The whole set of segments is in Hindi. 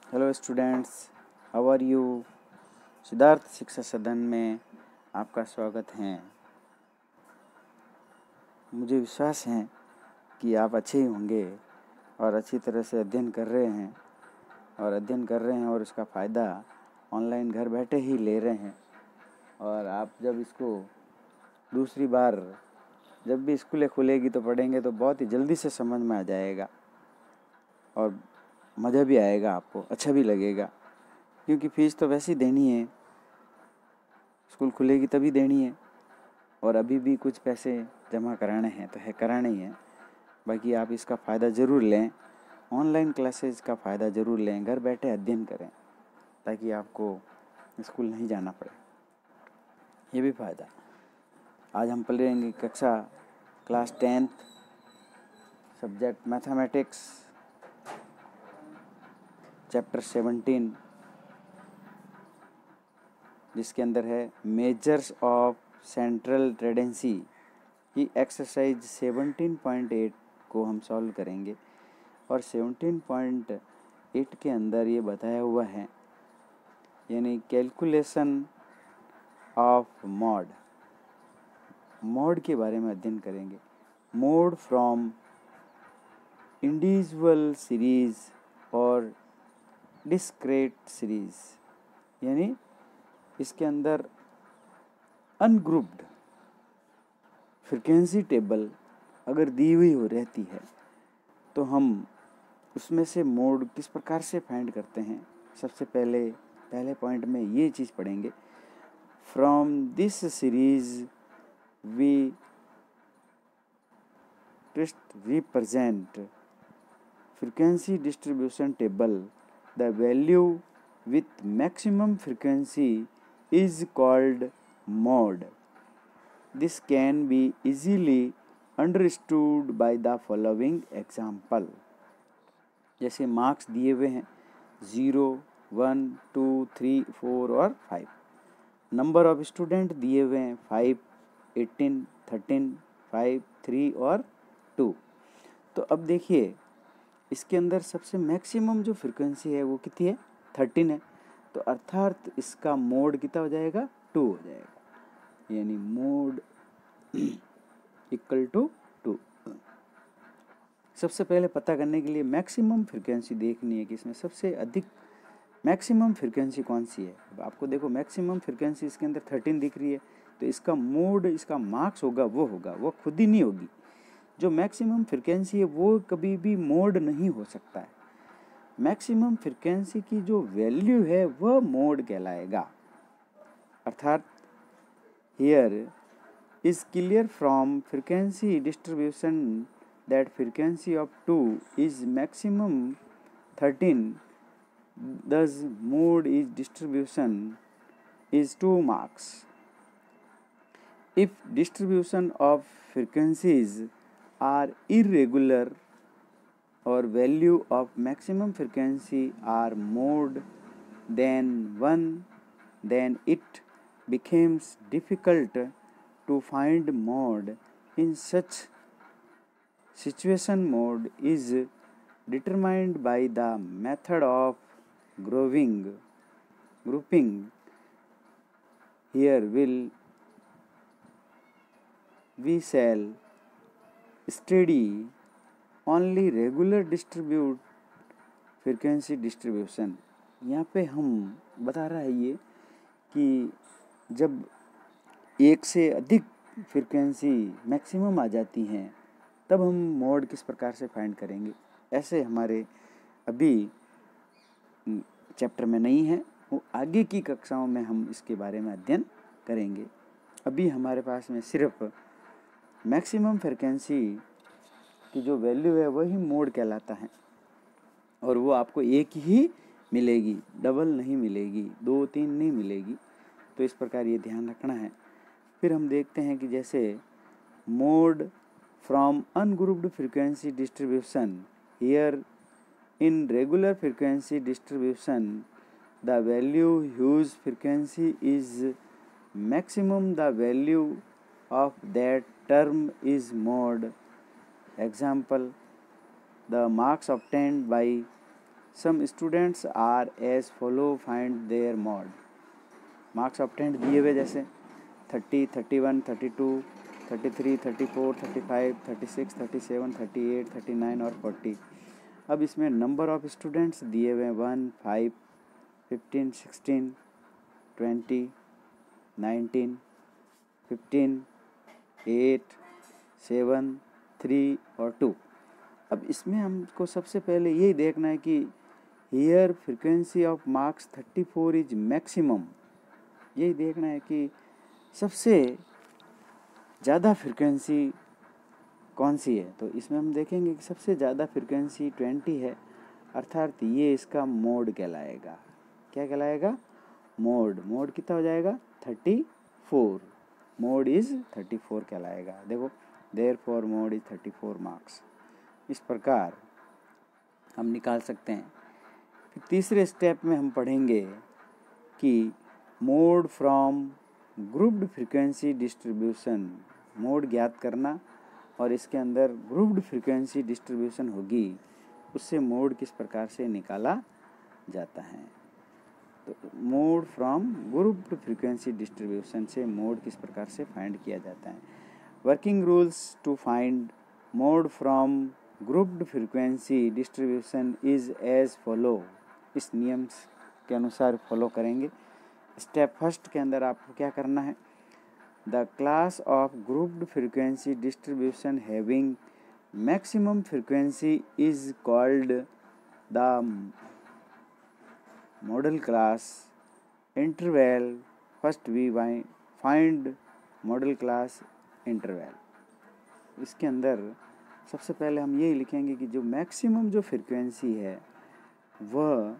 Hello students, how are you. Siddharth Shiksha Sadan में आपका स्वागत है। मुझे विश्वास है कि आप अच्छे ही होंगे और अच्छी तरह से अध्ययन कर रहे हैं और उसका फ़ायदा ऑनलाइन घर बैठे ही ले रहे हैं। और आप जब इसको दूसरी बार जब भी स्कूलें खुलेगी तो पढ़ेंगे तो बहुत ही जल्दी से समझ में आ जाएगा और मज़ा भी आएगा, आपको अच्छा भी लगेगा, क्योंकि फ़ीस तो वैसे ही देनी है, स्कूल खुलेगी तभी देनी है और अभी भी कुछ पैसे जमा कराने हैं तो कराने ही हैं। बाकी आप इसका फ़ायदा ज़रूर लें, ऑनलाइन क्लासेस का फ़ायदा ज़रूर लें, घर बैठे अध्ययन करें ताकि आपको स्कूल नहीं जाना पड़े। ये भी फ़ायदा। आज हम पढ़ेंगे कक्षा class 10th subject mathematics, chapter 17, जिसके अंदर है मेजर्स ऑफ सेंट्रल टेंडेंसी की एक्सरसाइज 17.8 को हम सॉल्व करेंगे। और 17.8 के अंदर ये बताया हुआ है, यानी कैलकुलेशन ऑफ मोड के बारे में अध्ययन करेंगे। मोड फ्रॉम इंडिविजुअल सीरीज और डिस्क्रीट सीरीज, यानी इसके अंदर अनग्रुप्ड फ्रीक्वेंसी टेबल अगर दी हुई हो रहती है तो हम उसमें से मोड किस प्रकार से फाइंड करते हैं। सबसे पहले पॉइंट में ये चीज़ पढ़ेंगे। From this series we represent frequency distribution table, the value with maximum frequency is called mode. This can be easily understood by the following example. जैसे मार्क्स दिए हुए हैं 0, 1, 2, 3, 4 और 5। नंबर ऑफ स्टूडेंट दिए हुए हैं 5, 18, 13, 5, 3 और 2। तो अब देखिए इसके अंदर सबसे मैक्सिमम जो फ्रीक्वेंसी है वो कितनी है, 13 है। तो अर्थात इसका मोड कितना हो जाएगा, 2 हो जाएगा, यानी मोड इक्वल टू 2। सबसे पहले पता करने के लिए मैक्सिमम फ्रीक्वेंसी देखनी है कि इसमें सबसे अधिक मैक्सिमम फ्रीक्वेंसी कौन सी है। अब आपको देखो मैक्सिमम फ्रीक्वेंसी इसके अंदर 13 दिख रही है, तो इसका मोड, इसका मार्क्स होगा वो खुद ही नहीं होगी। जो मैक्सिमम फ्रीक्वेंसी है वो कभी भी मोड नहीं हो सकता है। मैक्सिमम फ्रीक्वेंसी की जो वैल्यू है वह मोड कहलाएगा। अर्थात here is clear from frequency distribution that frequency of 2 is maximum 13, thus mode is distribution is 2 marks. If distribution of frequencies are irregular or value of maximum frequency are more than 1, then it becomes difficult to find mode. In such situation, mode is determined by the method of grouping. Here we shall study only regular frequency distribution। यहाँ पे हम बता रहा है ये कि जब एक से अधिक फ्रीक्वेंसी मैक्सिमम आ जाती हैं तब हम मोड किस प्रकार से फाइंड करेंगे। ऐसे हमारे अभी चैप्टर में नहीं है, वो आगे की कक्षाओं में हम इसके बारे में अध्ययन करेंगे। अभी हमारे पास में सिर्फ मैक्सिमम फ्रीक्वेंसी की जो वैल्यू है वही मोड कहलाता है और वो आपको एक ही मिलेगी, डबल नहीं मिलेगी, 2, 3 नहीं मिलेगी। तो इस प्रकार ये ध्यान रखना है। फिर हम देखते हैं कि जैसे mode from ungrouped frequency distribution, here in regular frequency distribution the value whose frequency is maximum, the value of that term is mode. Example, the marks obtained by some students are as follow, find their mode. Marks obtained दिए हुए जैसे 30, 31, 32, 33, 34, 35, 36, 37, 38, 39 और 40। अब इसमें नंबर ऑफ स्टूडेंट्स दिए हुए 1, 5, 15, 16, 20, 19, 15, 8, 7, 3 और 2। अब इसमें हमको सबसे पहले यही देखना है कि here frequency of marks 34 is maximum. यही देखना है कि सबसे ज़्यादा फ्रीक्वेंसी कौन सी है। तो इसमें हम देखेंगे कि सबसे ज़्यादा फ्रीक्वेंसी 20 है, अर्थात ये इसका मोड कहलाएगा। क्या कहलाएगा? मोड। मोड कितना हो जाएगा? 34। मोड इज़ 34 कहलाएगा। देखो, देयरफॉर मोड इज़ 34 मार्क्स। इस प्रकार हम निकाल सकते हैं। फिर तीसरे स्टेप में हम पढ़ेंगे कि mode from grouped frequency distribution. Mode ज्ञात करना और इसके अंदर ग्रुप्ड फ्रीक्वेंसी डिस्ट्रीब्यूशन होगी, उससे मोड किस प्रकार से निकाला जाता है। तो mode from grouped frequency distribution से मोड किस प्रकार से फाइंड किया जाता है। Working rules to find mode from grouped frequency distribution is as follow. इस नियम के अनुसार फॉलो करेंगे। स्टेप फर्स्ट के अंदर आपको क्या करना है? The class of grouped frequency distribution having maximum frequency is called the modal class interval. First we find modal class interval. इसके अंदर सबसे पहले हम यही लिखेंगे कि जो मैक्सिमम जो फ्रीक्वेंसी है वह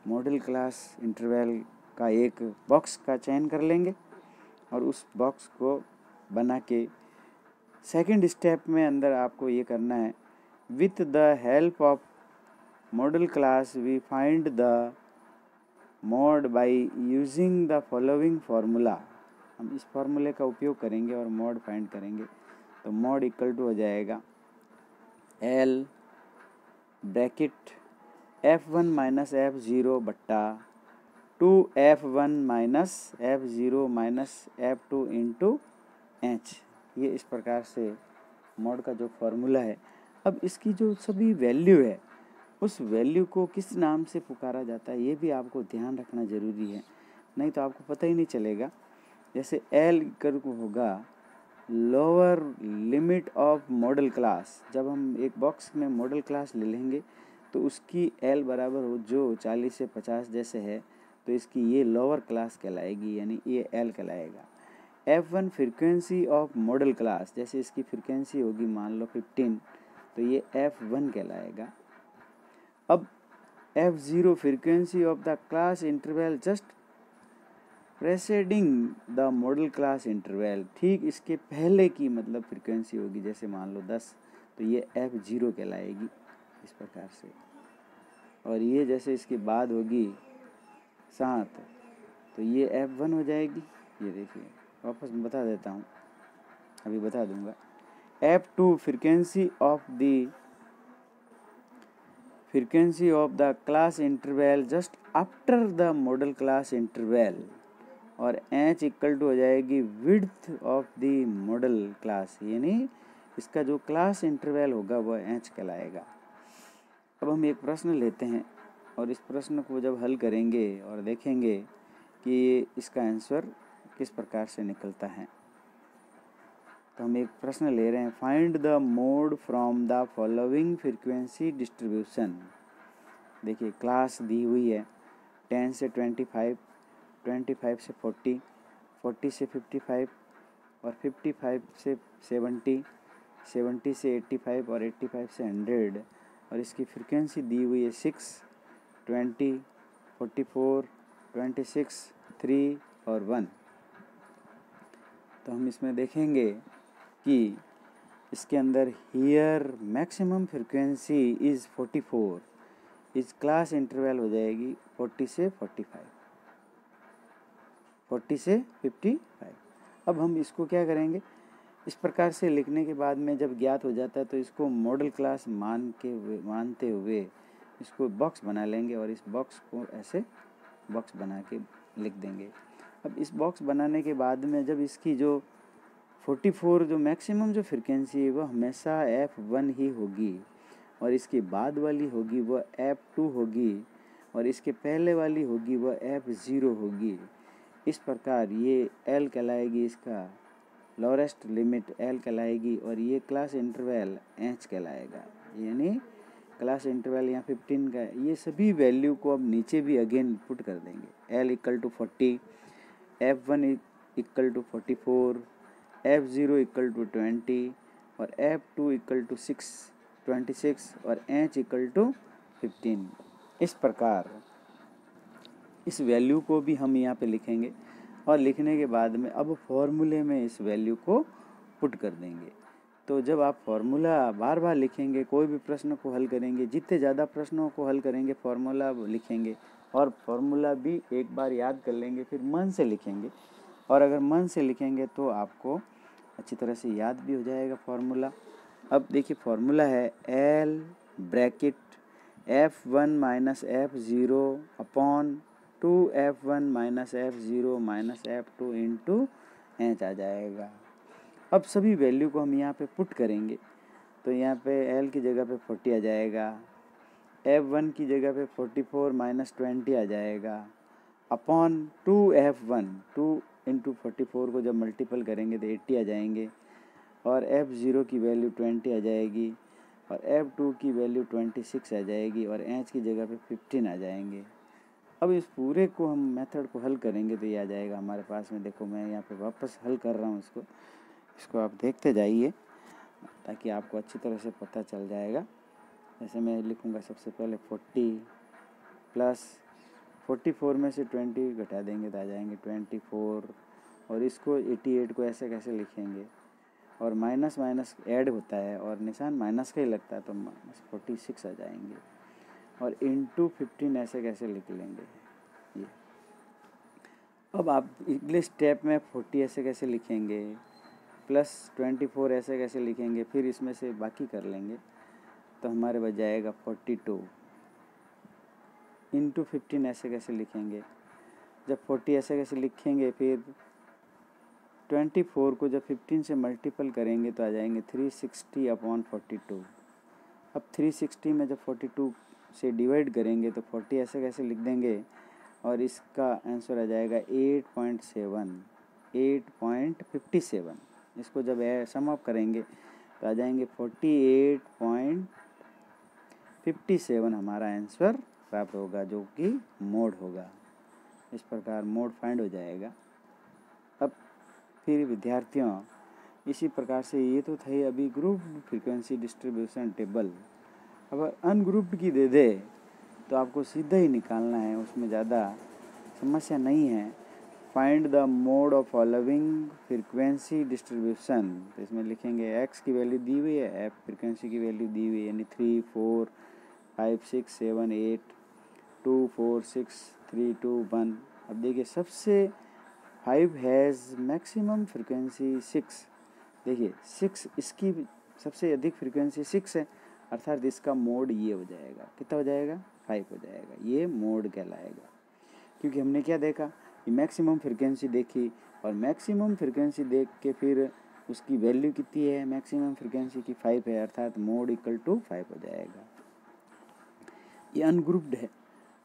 मॉडल क्लास इंटरवल का एक बॉक्स का चयन कर लेंगे और उस बॉक्स को बना के सेकंड स्टेप में अंदर आपको ये करना है, with the help of modal class we find the mode by using the following formula. हम इस फार्मूले का उपयोग करेंगे और मॉड फाइंड करेंगे। तो मॉड इक्वल टू हो जाएगा L bracket F1 minus F0 बट्टा 2F1 minus F0 minus F2 into H। ये इस प्रकार से मॉड का जो फॉर्मूला है। अब इसकी जो सभी वैल्यू है उस वैल्यू को किस नाम से पुकारा जाता है ये भी आपको ध्यान रखना ज़रूरी है, नहीं तो आपको पता ही नहीं चलेगा। जैसे L इक्वल होगा lower limit of modal class. जब हम एक बॉक्स में मॉडल क्लास ले लेंगे तो उसकी L बराबर हो जो 40 से 50 जैसे है, तो इसकी ये लोअर क्लास कहलाएगी, यानी ये L कहलाएगा। F1 frequency of modal class, जैसे इसकी फ्रीक्वेंसी होगी मान लो 15, तो ये F1 कहलाएगा। अब F0 frequency of the class interval just preceding the modal class interval, ठीक इसके पहले की मतलब फ्रीक्वेंसी होगी, जैसे मान लो 10, तो ये F0 कहलाएगी इस प्रकार से। और ये जैसे इसके बाद होगी 7, तो ये F1 हो जाएगी। ये देखिए वापस मैं बता देता हूँ, अभी बता दूंगा। F2 frequency of the class interval just after the modal class interval. और H इक्वल टू हो जाएगी width of the modal class, यानी इसका जो क्लास इंटरवल होगा वह H कहलाएगा। अब हम एक प्रश्न लेते हैं और इस प्रश्न को जब हल करेंगे और देखेंगे कि इसका आंसर किस प्रकार से निकलता है। तो हम एक प्रश्न ले रहे हैं, find the mode from the following frequency distribution. देखिए क्लास दी हुई है 10 से 25, 25 से 40, 40 से 55 और 55 से 70, 70 से 85 और 85 से 100। और इसकी फ्रीक्वेंसी दी हुई है 6, 20, 44, 26, 3 और 1। तो हम इसमें देखेंगे कि इसके अंदर हियर मैक्सिमम फ्रीक्वेंसी इज़ 44, इस क्लास इंटरवल हो जाएगी 40 से 45, 40 से 55। अब हम इसको क्या करेंगे, इस प्रकार से लिखने के बाद में जब ज्ञात हो जाता है तो इसको मॉडल क्लास मानते हुए इसको बॉक्स बना लेंगे और इस बॉक्स को ऐसे बॉक्स बना के लिख देंगे। अब इस बॉक्स बनाने के बाद में जब इसकी जो 44 जो मैक्सिमम जो फ्रिक्वेंसी है वो हमेशा F1 ही होगी, और इसके बाद वाली होगी वो F2 होगी, और इसके पहले वाली होगी वो F0 होगी। इस प्रकार ये L कहलाएगी, इसका लोरेस्ट लिमिट L कहलाएगी, और ये क्लास इंटरवल H कहलाएगा, यानी क्लास इंटरवल यहाँ 15 का है। ये सभी वैल्यू को अब नीचे भी अगेन पुट कर देंगे। L equal to 40, F1 equal to 44, F0 equal to 20 और F2 इक्वल टू 26 और H इक्वल टू 15। इस प्रकार इस वैल्यू को भी हम यहाँ पे लिखेंगे, और लिखने के बाद में अब फॉर्मूले में इस वैल्यू को पुट कर देंगे। तो जब आप फॉर्मूला बार बार लिखेंगे, कोई भी प्रश्न को हल करेंगे, जितने ज़्यादा प्रश्नों को हल करेंगे फॉर्मूला लिखेंगे, और फॉर्मूला भी एक बार याद कर लेंगे, फिर मन से लिखेंगे, और अगर मन से लिखेंगे तो आपको अच्छी तरह से याद भी हो जाएगा फॉर्मूला। अब देखिए फॉर्मूला है L bracket F1 minus F0 upon 2F1 minus F0 minus F2 into H आ जाएगा। अब सभी वैल्यू को हम यहाँ पे पुट करेंगे, तो यहाँ पे L की जगह पे 40 आ जाएगा, F1 की जगह पे 44 माइनस 20 आ जाएगा, अपॉन 2F1, 2 इंटू 44 को जब मल्टीपल करेंगे तो 80 आ जाएंगे, और F0 की वैल्यू 20 आ जाएगी, और F2 की वैल्यू 26 आ जाएगी, और H की जगह पे 15 आ जाएंगे। अब इस पूरे को हम मेथड को हल करेंगे तो ये आ जाएगा हमारे पास में। देखो मैं यहाँ पे वापस हल कर रहा हूँ इसको आप देखते जाइए ताकि आपको अच्छी तरह से पता चल जाएगा। जैसे मैं लिखूँगा सबसे पहले 40 प्लस 44 में से 20 घटा देंगे तो आ जाएंगे 24, और इसको 88 को ऐसे कैसे लिखेंगे, और माइनस माइनस ऐड होता है और निशान माइनस का ही लगता है तो माइनस 46 आ जाएंगे, और इंटू 15 ऐसे कैसे लिख लेंगे ये। अब आप अगले स्टेप में 40 ऐसे कैसे लिखेंगे, प्लस 24 ऐसे कैसे लिखेंगे, फिर इसमें से बाकी कर लेंगे तो हमारे बच जाएगा 42 इंटू 15 ऐसे कैसे लिखेंगे। जब 40 ऐसे कैसे लिखेंगे, फिर 24 को जब 15 से मल्टीपल करेंगे तो आ जाएंगे 360 अपॉन 42। अब 360 में जब 42 से डिवाइड करेंगे तो 40 ऐसे कैसे लिख देंगे, और इसका आंसर आ जाएगा 8.57। इसको जब सम अप करेंगे तो आ जाएंगे 48.57 हमारा आंसर प्राप्त होगा, जो कि मोड होगा। इस प्रकार मोड फाइंड हो जाएगा। अब फिर विद्यार्थियों इसी प्रकार से ये तो थे अभी ग्रुप्ड फ्रीक्वेंसी डिस्ट्रीब्यूशन टेबल। अगर अनग्रुप्ड की दे दे तो आपको सीधा ही निकालना है, उसमें ज़्यादा समस्या नहीं है। Find the mode of following frequency distribution, तो इसमें लिखेंगे x की वैल्यू दी हुई है, f फ्रीक्वेंसी की वैल्यू दी हुई है, यानी 3 4 5 6 7 8 2 4 6 3 2 1। अब देखिए सबसे 5 हैज़ मैक्सिमम फ्रीक्वेंसी 6। देखिए 6 इसकी सबसे अधिक फ्रीक्वेंसी 6 है, अर्थात इसका मोड ये हो जाएगा, कितना हो जाएगा 5 हो जाएगा, ये मोड कहलाएगा। क्योंकि हमने क्या देखा कि मैक्सिमम फ्रीक्वेंसी देखी, और मैक्सिमम फ्रीक्वेंसी देख के फिर उसकी वैल्यू कितनी है, मैक्सिमम फ्रीक्वेंसी की 5 है, अर्थात मोड इक्वल टू 5 हो जाएगा। ये अनग्रुप्ड है।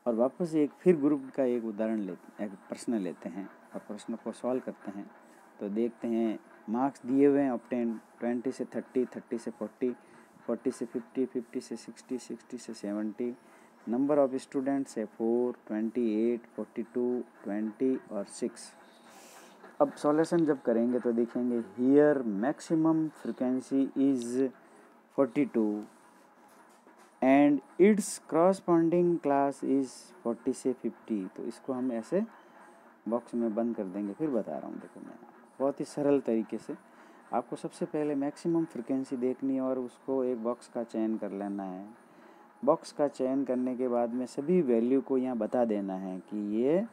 और वापस एक फिर ग्रुप का एक उदाहरण एक प्रश्न लेते हैं और प्रश्न को सॉल्व करते हैं। तो देखते हैं मार्क्स दिए हुए हैं ऑब्टेन 20 से 30, 30 से 40, 40 से 50, 50 से 60, 60 से 70। नंबर ऑफ स्टूडेंट्स है 4, 28, 42, 20 और 6। अब सॉल्यूशन जब करेंगे तो देखेंगे here maximum frequency is 42 and it's corresponding class is 40 से 50। तो इसको हम ऐसे बॉक्स में बंद कर देंगे। फिर बता रहा हूँ, देखो मैं बहुत ही सरल तरीके से आपको सबसे पहले मैक्सिमम फ्रीक्वेंसी देखनी है और उसको एक बॉक्स का चयन कर लेना है। बॉक्स का चयन करने के बाद में सभी वैल्यू को यहाँ बता देना है कि ये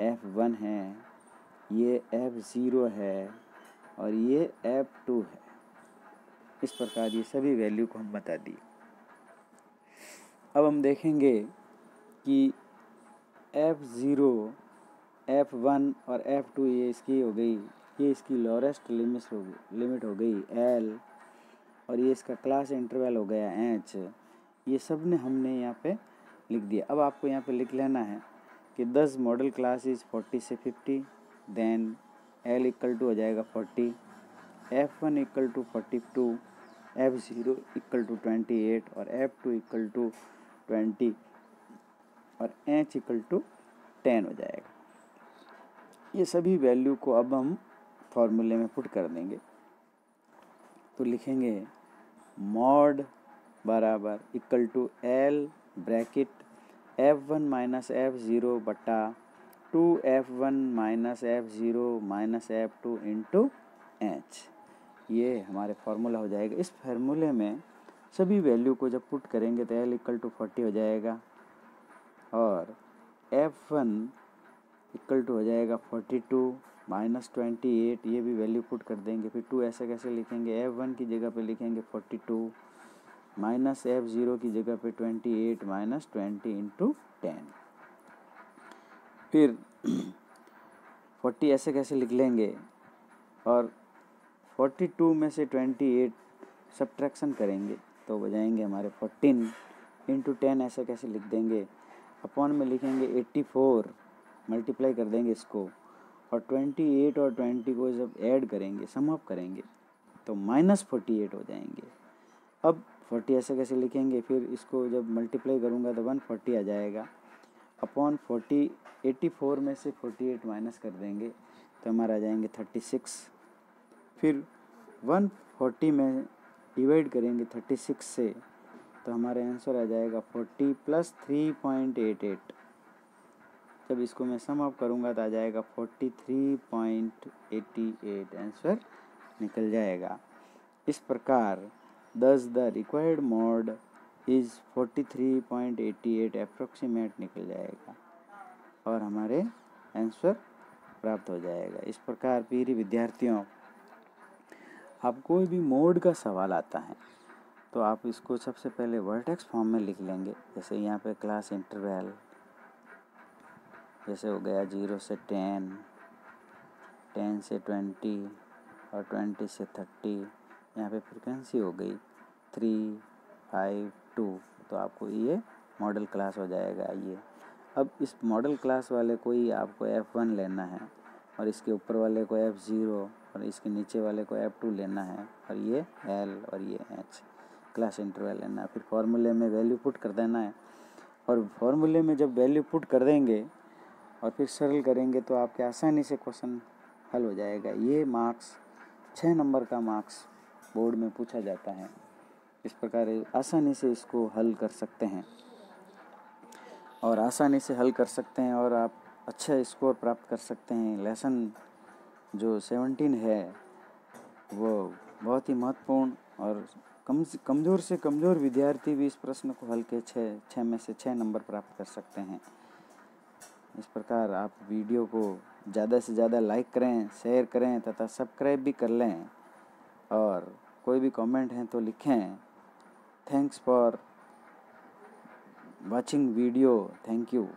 F1 है, ये F0 है और ये F2 है। इस प्रकार ये सभी वैल्यू को हम बता दिए। अब हम देखेंगे कि F0, F1 और F2 ये इसकी हो गई, ये इसकी लोरेस्ट लिमिट हो गई L, और ये इसका क्लास इंटरवल हो गया H। ये सब ने हमने यहाँ पे लिख दिया। अब आपको यहाँ पे लिख लेना है कि 10 मॉडल क्लास इज 40 से 50, देन L इक्वल टू हो जाएगा 40, F1 equal to 42, F0 equal to 28 और F2 इक्वल टू 20 और H इक्वल टू 10 हो जाएगा। ये सभी वैल्यू को अब हम फॉर्मूले में पुट कर देंगे। तो लिखेंगे मॉड बराबर equal to L bracket F1 minus F0 बटा 2F1 minus F0 minus F2 into H। ये हमारे फार्मूला हो जाएगा। इस फार्मूले में सभी वैल्यू को जब पुट करेंगे तो L इक्वल टू 40 हो जाएगा और F1 इक्वल टू हो जाएगा 42 माइनस 28, ये भी वैल्यू पुट कर देंगे। फिर 2 ऐसे कैसे लिखेंगे, F1 की जगह पे लिखेंगे 42 माइनस F0 की जगह पे 28 माइनस 20 इंटू 10। फिर 40 ऐसे कैसे लिख लेंगे और 42 में से 28 सब्ट्रैक्शन करेंगे तो बजाएंगे हमारे 14 इंटू 10 ऐसे कैसे लिख देंगे, अपॉन में लिखेंगे 84, मल्टीप्लाई कर देंगे इसको और 28 और 20 को जब ऐड करेंगे, सम अप करेंगे तो माइनस 48 हो जाएंगे। अब 40 ऐसे कैसे लिखेंगे, फिर इसको जब मल्टीप्लाई करूँगा तो 140 आ जाएगा, अपॉन 40 84 में से 48 माइनस कर देंगे तो हमारा आ जाएंगे 36। फिर 140 में डिवाइड करेंगे 36 से तो हमारा आंसर आ जाएगा 40 प्लस 3.88। जब इसको मैं सम अप करूँगा तो आ जाएगा 43.88 आंसर निकल जाएगा। इस प्रकार thus the required mod is 43.88 approximate निकल जाएगा और हमारे आंसर प्राप्त हो जाएगा। इस प्रकार प्रिय विद्यार्थियों, आप कोई भी मोड का सवाल आता है तो आप इसको सबसे पहले वर्टेक्स फॉर्म में लिख लेंगे। जैसे यहाँ पे क्लास इंटरवल जैसे हो गया 0 से 10, 10 से 20 और 20 से 30। यहाँ पे फ्रीक्वेंसी हो गई 3, 5, 2, तो आपको ये मॉडल क्लास हो जाएगा। ये अब इस मॉडल क्लास वाले को ही आपको F1 लेना है और इसके ऊपर वाले को F0 और इसके नीचे वाले को F2 लेना है और ये L और ये H क्लास इंटरवल लेना है। फिर फॉर्मूले में वैल्यू पुट कर देना है और फॉर्मूले में जब वैल्यू पुट कर देंगे और फिर सरल करेंगे तो आपके आसानी से क्वेश्चन हल हो जाएगा। ये मार्क्स 6 नंबर का मार्क्स बोर्ड में पूछा जाता है। इस प्रकार आसानी से इसको हल कर सकते हैं और आसानी से हल कर सकते हैं और आप अच्छा स्कोर प्राप्त कर सकते हैं। लेसन जो 17 है वो बहुत ही महत्वपूर्ण और कमज़ोर से कमज़ोर विद्यार्थी भी इस प्रश्न को हल के 6 में से 6 नंबर प्राप्त कर सकते हैं। इस प्रकार आप वीडियो को ज़्यादा से ज़्यादा लाइक करें, शेयर करें तथा सब्सक्राइब भी कर लें और कोई भी कमेंट हैं तो लिखें। Thanks for watching video. Thank you.